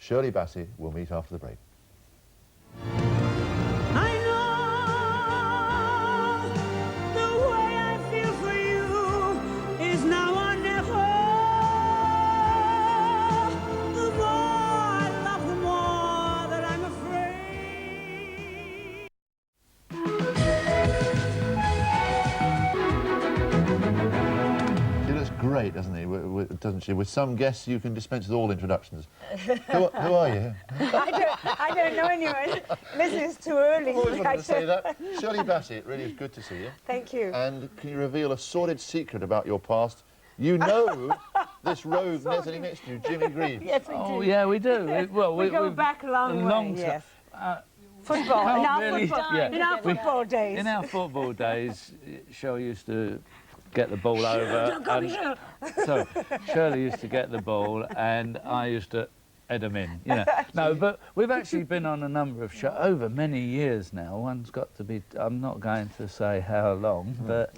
Shirley Bassey will meet after the break. I know the way I feel for you is now or never. The more I love, the more that I'm afraid. She looks great, doesn't doesn't she? With some guests, you can dispense with all introductions. Who are you? I don't know anyone. This is too early. I always wanted to say that. Shirley Bassey, it really is good to see you. Thank you. And can you reveal a sordid secret about your past? You know this rogue sitting next to you, Jimmy Greaves. Yes, we do. Oh, yeah, we do. We go back a long way, yes. Football, in our football days. In our football days, Shirley used to get the ball over. So Shirley used to get the ball and I used to head them in, you know. No, but we've actually been on a number of shows over many years now. One's got to be, I'm not going to say how long, but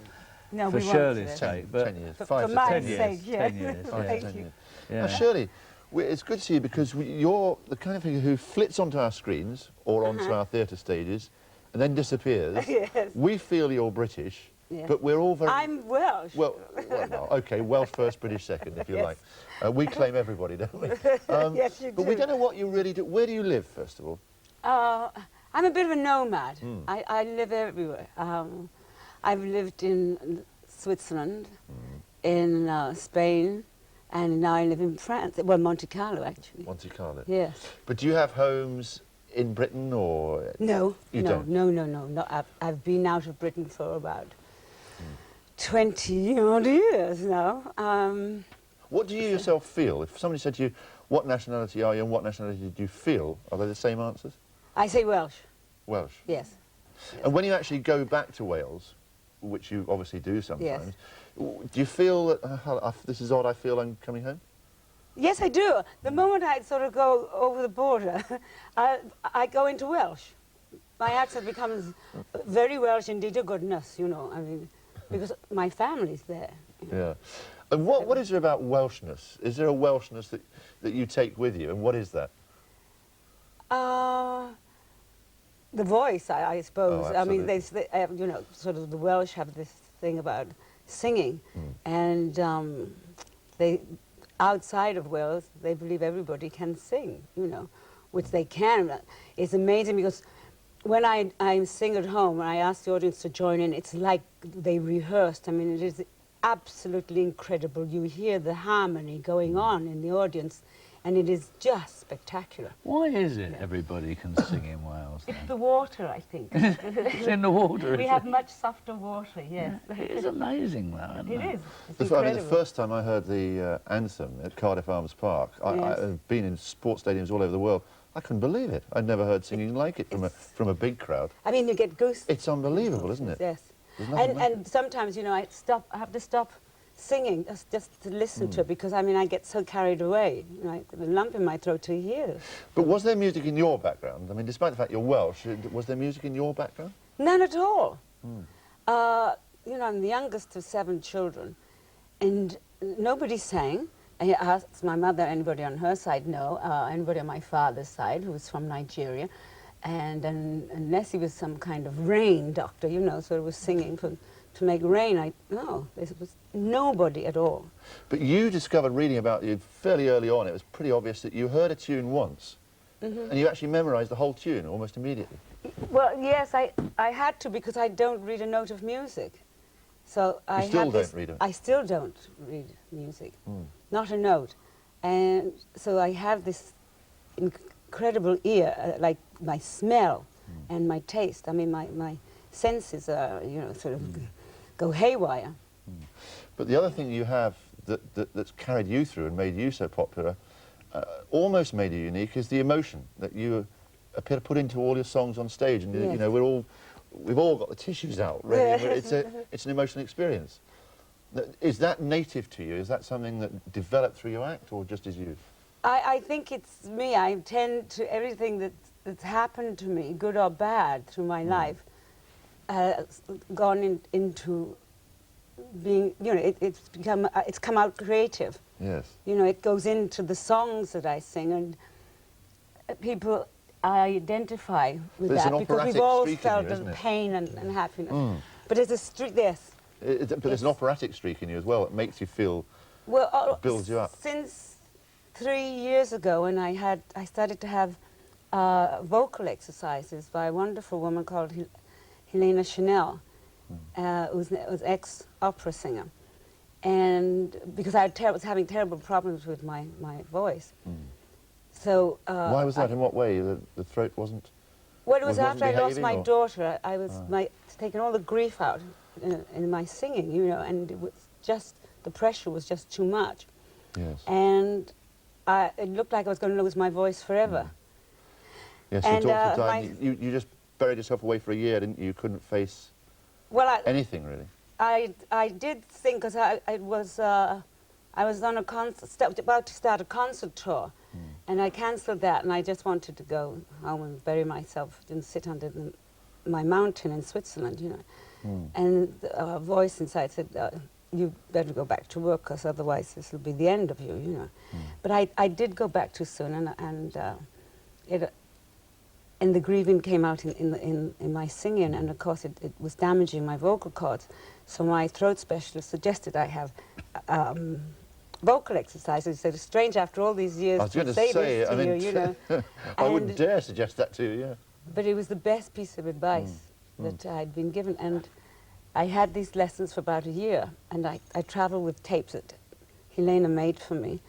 no, for Shirley's sake. But 10 years. For my sake, yeah. 10 years. Thank Thank you. you. Yeah. Now, Shirley, it's good to see you because you're the kind of figure who flits onto our screens or onto our theatre stages and then disappears. Yes. We feel you're British, but we're all very... I'm Welsh. Well, no, OK, Welsh first, British second, if you Yes. like. We claim everybody, don't we? Yes, you do. But we don't know what you really do. Where do you live, first of all? I'm a bit of a nomad. I live everywhere. I've lived in Switzerland, in Spain, and now I live in France. Well, Monte Carlo, actually. Monte Carlo. Yes. But do you have homes in Britain or...? No, You no, don't? no. I've been out of Britain for about 20-odd years now. What do you yourself feel? If somebody said to you, what nationality are you and what nationality do you feel, are they the same answers? I say Welsh, Welsh. yes. And when you actually go back to Wales, which you obviously do sometimes, do you feel that, this is odd, I feel I'm coming home? Yes, I do. The moment I sort of go over the border, I go into Welsh. My accent becomes very Welsh indeed, to goodness, you know, I mean, because my family's there. Yeah. And what is there about Welshness? Is there a Welshness that you take with you, and what is that? The voice, I suppose. Oh, I mean, absolutely. you know, sort of the Welsh have this thing about singing, and they, outside of Wales, they believe everybody can sing, you know, which they can. It's amazing because when I sing at home and I ask the audience to join in, it's like they rehearsed. I mean, it is absolutely incredible. You hear the harmony going on in the audience, and it is just spectacular. Why is it everybody can sing in Wales then? It's the water, I think. It's in the water, We is have it? much softer water, yes. It is amazing though, isn't it? It is. It's I incredible. mean, the first time I heard the anthem at Cardiff Arms Park, I've been in sports stadiums all over the world, I couldn't believe it. I'd never heard singing like it from a big crowd. I mean, you get goosebumps. It's unbelievable, isn't it? Yes. There's nothing like And sometimes, you know, I have to stop singing just to listen to it, because I mean I get so carried away, you know, the lump in my throat to hear. But was there music in your background? I mean, despite the fact you're Welsh, was there music in your background? None at all. You know, I'm the youngest of 7 children, and nobody sang. I asked my mother, anybody on her side? No. Anybody on my father's side, who was from Nigeria, and unless he was some kind of rain doctor, you know, so he was singing to make rain. No, there was nobody at all. But you discovered, reading about you fairly early on, it was pretty obvious that you heard a tune once, and you actually memorised the whole tune almost immediately. Well, yes, I had to, because I don't read a note of music. So I still don't read it? I still don't read music, not a note. And so I have this incredible ear, like my smell and my taste. I mean, my senses are, you know, sort of go haywire. But the other thing you have that's carried you through and made you so popular, almost made you unique, is the emotion that you appear to put into all your songs on stage. And Yes. you know, we've all got the tissues out, really. Yes. It's an emotional experience. Is that native to you? Is that something that developed through your act, or just as you? I think it's me. I tend to, everything that's happened to me, good or bad, through my life, gone into being, you know, it's come out creative. Yes. You know, it goes into the songs that I sing, people identify with There's that an because operatic we've all streak in felt you, isn't it? pain and happiness. But there's a streak, yes. But there's an operatic streak in you as well. It makes you feel, Well, builds you up. Since 3 years ago, when I started to have vocal exercises by a wonderful woman called Helena Chanel, who was ex-opera singer. And because I was having terrible problems with my voice. So why was that? In what way? The throat wasn't... Well, it was wasn't after I lost behaving, my or? daughter. I was taking all the grief out in my singing, you know, and it was just, the pressure was just too much. Yes. And it looked like I was going to lose my voice forever. Yes, And, your daughter died. You just buried yourself away for a year, didn't you? You couldn't face anything, really. I did think, because I was on a about to start a concert tour, and I cancelled that, and I just wanted to go home and bury myself and sit under my mountain in Switzerland, you know. And a voice inside said, you better go back to work, because otherwise this will be the end of you, you know. But I did go back too soon, and the grieving came out in my singing, and of course it was damaging my vocal cords. So my throat specialist suggested I have vocal exercises. He said, it's strange after all these years I was going to to say say, this I to mean, you, you know. I wouldn't And- dare suggest that to you, yeah. But it was the best piece of advice that I'd been given. And I had these lessons for about a year, and I traveled with tapes that Helena made for me,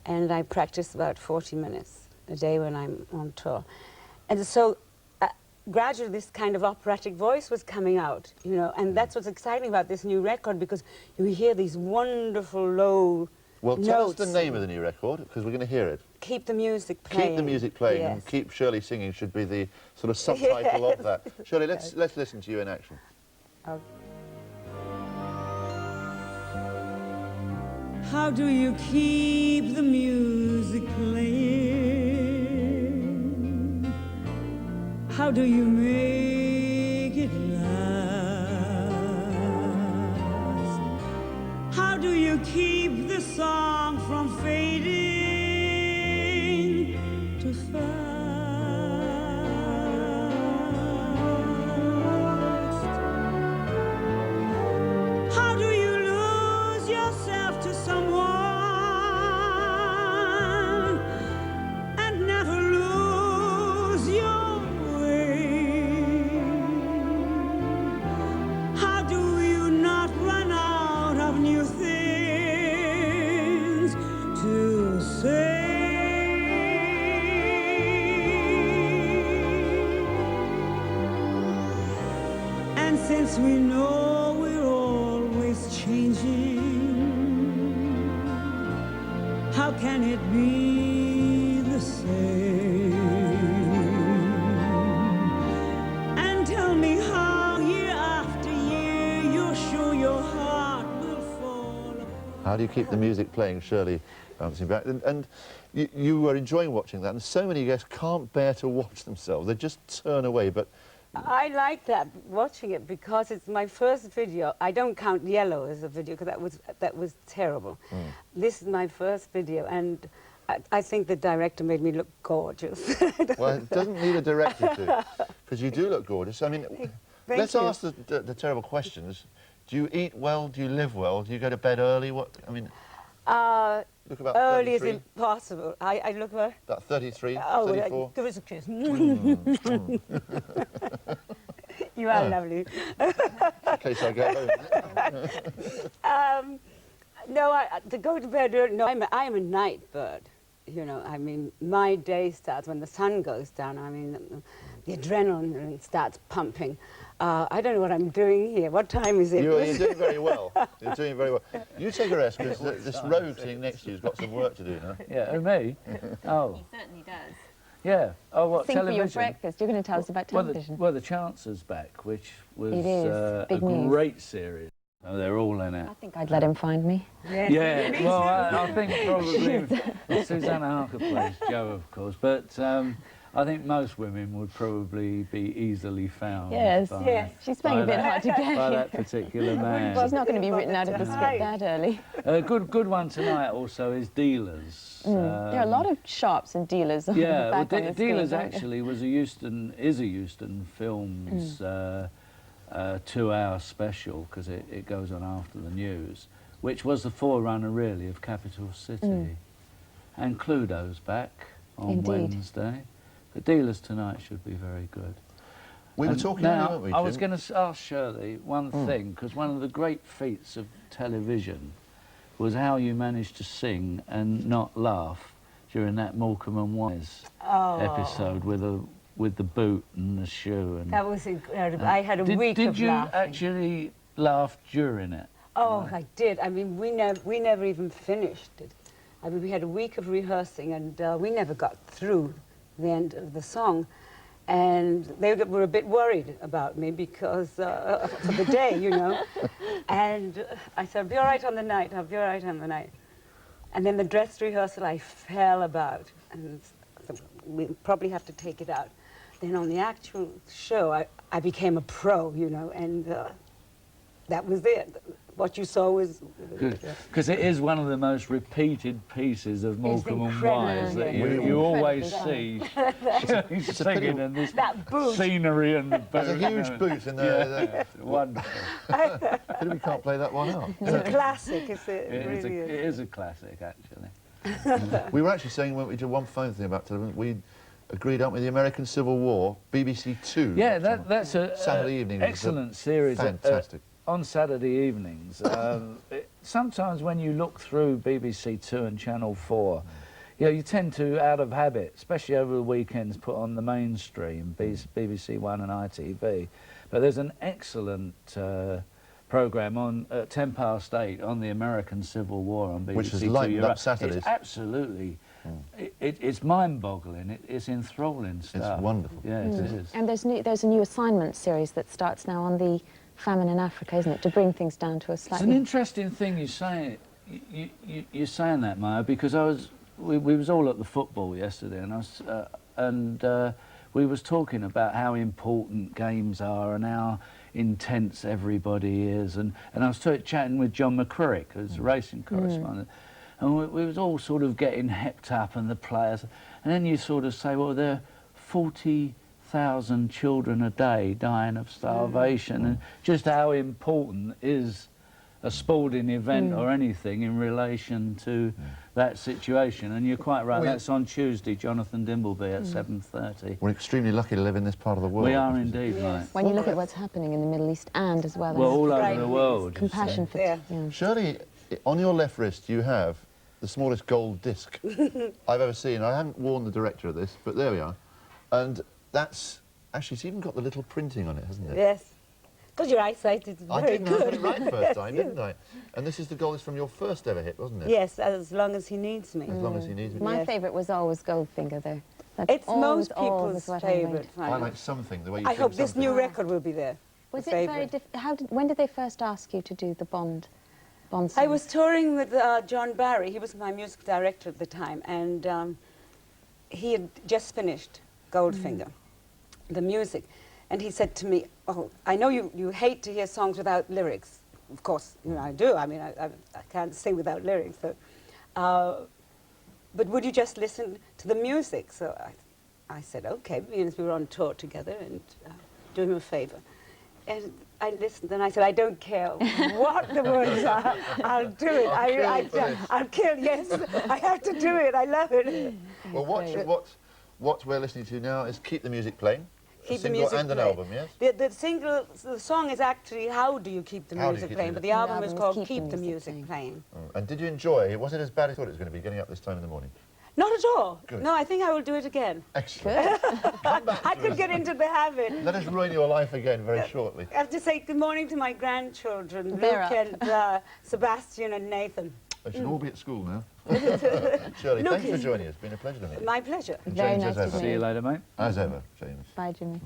and I practiced about 40 minutes a day when I'm on tour. And so gradually this kind of operatic voice was coming out, you know, and that's what's exciting about this new record, because you hear these wonderful low Well, tell us notes. the name of the new record, because we're going to hear it. Keep the music playing. Keep the music playing, Yes. and Keep Shirley Singing should be the sort of subtitle of that. Shirley, let's listen to you in action. Okay. How do you keep the music playing? How do you make it last? How do you keep the song from fading too fast? How do you lose yourself to someone and never lose your way? How do you not run out of new things to say? And since we know we're always changing, how can it be the same? And tell me how year after year you're sure your heart will fall apart. How do you keep the music playing, Shirley, bouncing back? And you were enjoying watching that, and so many guests can't bear to watch themselves. They just turn away, but... I like that, watching it, because it's my first video. I don't count Yellow as a video, because that was terrible. This is my first video, and I think the director made me look gorgeous. Well, it doesn't need a director to, because you do look gorgeous. I mean, Thank let's you. ask the terrible questions. Do you eat well? Do you live well? Do you go to bed early? What? I mean, look about Early is 33, impossible. I look for... about 33, Oh, 34. give us a kiss. You are lovely. In case I go home. No, to go to bed early, no, I am a night bird. You know, I mean, my day starts when the sun goes down. I mean, the adrenaline starts pumping. I don't know what I'm doing here. What time is it? You're doing very well. You're doing very well. You take a rest, because this rogue sitting next to you's got some work to do now. Yeah, who, me? Oh, He certainly does. yeah. Oh, what, Think for television? your breakfast. You're going to tell us about television. Well, the Chancer's back, which was It is. a Big news. great series. Oh, they're all in it. I think I'd let him find me. Yeah, well, I think probably Susanna Harker plays Jo, of course, but I think most women would probably be easily found. Yes, by, yes. She's playing a bit hard to by get. that particular man. She's not going to be written out of the script that early. A good one tonight also is Dealers. There are a lot of shops and dealers. Yeah, back well, on the screen, Dealers aren't there? actually was a Euston Films 2-hour special, because it goes on after the news, which was the forerunner really of Capital City. And Cluedo's back on Indeed. Wednesday. But Dealers tonight should be very good. We were And talking now, earlier, weren't we, I was Jim? going to ask Shirley one thing, because one of the great feats of television was how you managed to sing and not laugh during that Morecambe and Wise episode with the boot and the shoe. And That was incredible. I had a week did of you laughing. actually laugh during it? Oh, I did. I mean, we never even finished it. I mean, we had a week of rehearsing, and we never got through the end of the song. And they were a bit worried about me because for the day, you know. And I said, I'll be all right on the night, I'll be all right on the night. And then the dress rehearsal, I fell about. And so we probably have to take it out. Then on the actual show, I became a pro, you know, and that was it. What you saw was... Because it is one of the most repeated pieces of Morecambe and incredible, Wise that yeah. you always Incredibly see singing and this That boot. scenery and the boot. There's a huge boot in there. Yeah, wonderful. Pity we can't play that one out. It's a classic, it It really is. is a classic, actually. We were actually saying, weren't we, to one fun thing about television, we agreed, aren't we, the American Civil War, BBC Two. Yeah, that's a Saturday evening was excellent series. fantastic. On Saturday evenings. Sometimes when you look through BBC Two and Channel 4, you know, you tend to, out of habit, especially over the weekends, put on the mainstream, BBC One and ITV. But there's an excellent programme on at 8:10 on the American Civil War on BBC Which is Two. lightened You're up right. Saturdays. It's absolutely, it's mind-boggling. It's enthralling stuff. It's wonderful. Yes, it is. And there's a new assignment series that starts now on the famine in Africa, isn't it? To bring things down to a It's an slightly... interesting thing you say. You're saying that, Maya, because we was all at the football yesterday, and we was talking about how important games are and how intense everybody is, and I was chatting with John McCrick, who's a racing correspondent, and we was all sort of getting hepped up, and the players, and then you sort of say, well, there are 40,000 children a day dying of starvation, and just how important is a sporting event or anything in relation to that situation. And you're quite right, that's on Tuesday, Jonathan Dimbleby at 7:30. We're extremely lucky to live in this part of the world. We are indeed, right. When you look at what's happening in the Middle East and as well Well, as all over Right. the world. you compassion see. for... Yeah. Yeah. Shirley, on your left wrist you have the smallest gold disc I've ever seen. I haven't warned the director of this, but there we are. And that's... Actually, it's even got the little printing on it, hasn't it? Yes. Because your eyesight is I very didn't have good. it right the first time, didn't I? And this is the gold from your first ever hit, wasn't it? Yes, as long as he needs me. As long as he needs it. My Yes. favourite was always Goldfinger, though. That's It's always, most always people's what I favourite. liked. I like something, the way you I sing hope this something. new record will be there. Was the it very favourite. when did they first ask you to do the Bond I song? was touring with John Barry. He was my music director at the time, and he had just finished Goldfinger, the music. And he said to me, oh, I know you hate to hear songs without lyrics. Of course, you know, I do. I mean, I can't sing without lyrics. So, but would you just listen to the music? So I said, okay, because we were on tour together and do him a favour. And I listened and I said, I don't care what the words are, I'll do it. I'll kill, yes, I have to do it, I love it. Well, what we're listening to now is Keep the Music Playing. Keep a the single music and an playing. album, yes? The song is actually How Do You Keep the How Do You Music Keep the Playing, but the Music album is called Keep the Music Playing. And did you enjoy it? Was it as bad as you thought it was going to be, getting up this time in the morning? Not at all. Good. No, I think I will do it again. Excellent. Come back I to could us. get into the habit. Let us ruin your life again very shortly. I have to say good morning to my grandchildren, They're Luke and Sebastian and Nathan. They should all be at school now. Shirley, Look, thanks for joining us. It's been a pleasure to meet you. My pleasure. Very James, nice as to ever. meet See you later, mate. As ever, James. Bye, Jimmy.